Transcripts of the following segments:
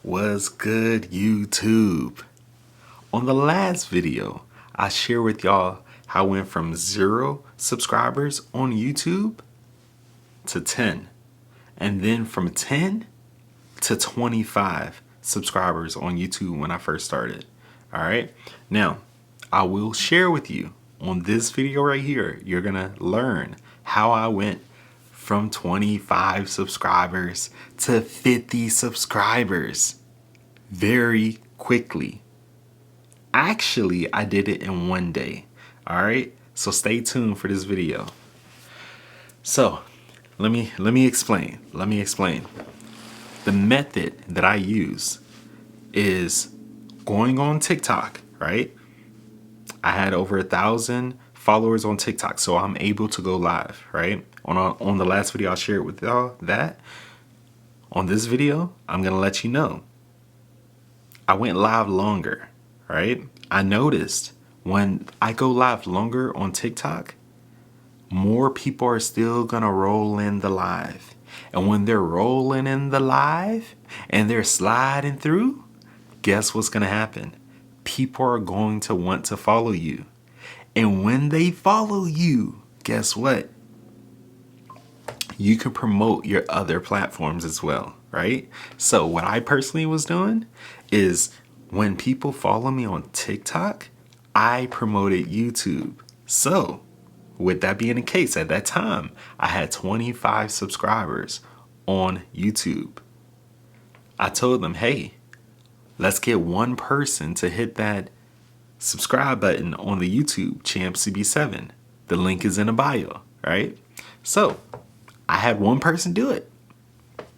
Was good, YouTube? On the last video, I shared with y'all how I went from 0 subscribers on YouTube to 10, and then from 10 to 25 subscribers on YouTube when I first started. All right. Now, I will share with you on this video right here, you're gonna learn how I went from 25 subscribers to 50 subscribers very quickly. Actually, I did it in one day. All right, so stay tuned for this video. So let me explain. The method that I use is going on TikTok, right? I had over 1,000 followers on TikTok, so I'm able to go live, right? On the last video I shared with y'all that. On this video, I'm gonna let you know I went live longer, right? I noticed when I go live longer on TikTok, more people are still gonna roll in the live. And when they're rolling in the live and they're sliding through, guess what's gonna happen? People are going to want to follow you. And when they follow you, guess what? You can promote your other platforms as well, right? So what I personally was doing is when people follow me on TikTok, I promoted YouTube. So with that being the case, at that time, I had 25 subscribers on YouTube. I told them, hey, let's get one person to hit that subscribe button on the YouTube, ChampCB7. The link is in the bio, right? So I had one person do it.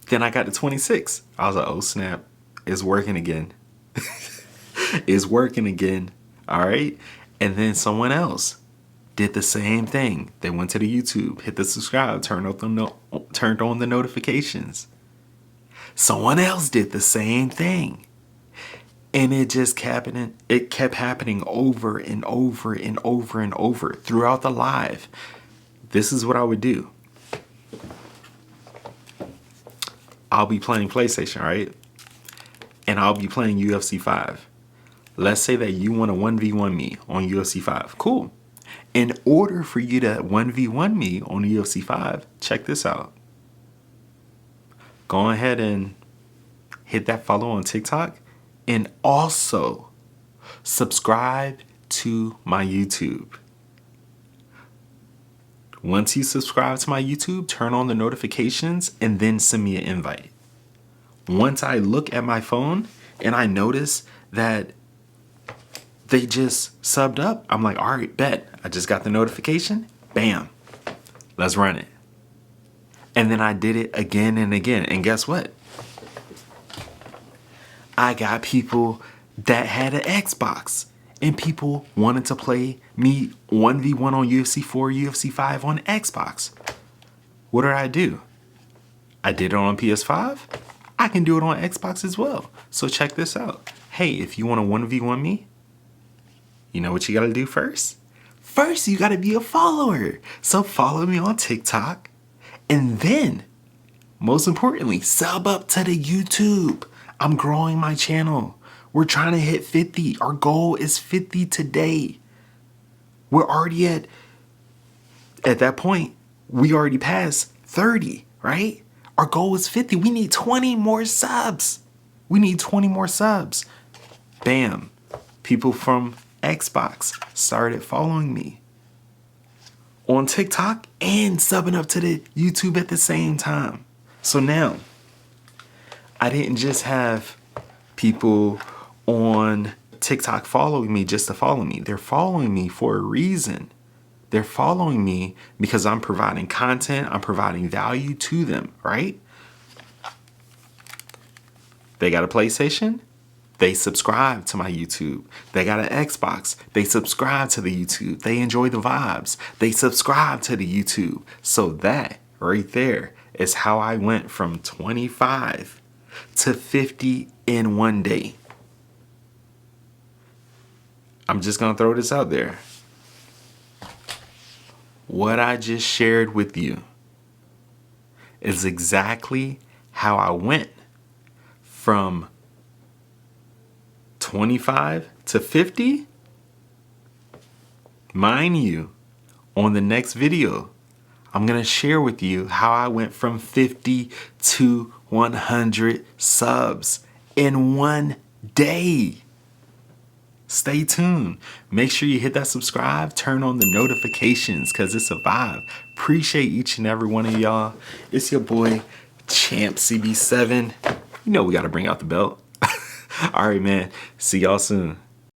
Then I got to 26. I was like, oh snap, it's working again. It's working again. All right. And then someone else did the same thing. They went to the YouTube, hit the subscribe, turned on the notifications. Someone else did the same thing. And it just kept happening over and over and over and over throughout the live. This is what I would do. I'll be playing PlayStation, right? And I'll be playing UFC 5. Let's say that you want to 1v1 me on UFC 5. Cool. In order for you to 1v1 me on UFC 5, check this out. Go ahead and hit that follow on TikTok and also subscribe to my YouTube. Once you subscribe to my YouTube, turn on the notifications and then send me an invite. Once I look at my phone and I notice that they just subbed up, I'm like, all right, bet. I just got the notification. Bam. Let's run it. And then I did it again and again. And guess what? I got people that had an Xbox. And people wanted to play me 1v1 on UFC 4, UFC 5 on Xbox. What did I do? I did it on PS5. I can do it on Xbox as well. So check this out. Hey, if you want to 1v1 me, you know what you got to do first? First, you got to be a follower. So follow me on TikTok. And then, most importantly, sub up to the YouTube. I'm growing my channel. We're trying to hit 50. Our goal is 50 today. We're already at that point, we already passed 30, right? Our goal is 50. We need 20 more subs. Bam. People from Xbox started following me on TikTok and subbing up to the YouTube at the same time. So now, I didn't just have people on TikTok following me just to follow me. They're following me for a reason. They're following me because I'm providing content, I'm providing value to them, right? They got a PlayStation, they subscribe to my YouTube. They got an Xbox, they subscribe to the YouTube. They enjoy the vibes, they subscribe to the YouTube. So that right there is how I went from 25 to 50 in one day. I'm just going to throw this out there. What I just shared with you is exactly how I went from 25 to 50? Mind you, on the next video, I'm going to share with you how I went from 50 to 100 subs in one day. Stay tuned. Make sure you hit that subscribe, turn on the notifications because it's a vibe. Appreciate each and every one of y'all. It's your boy, Champ CB7. You know we got to bring out the belt. All right, man. See y'all soon.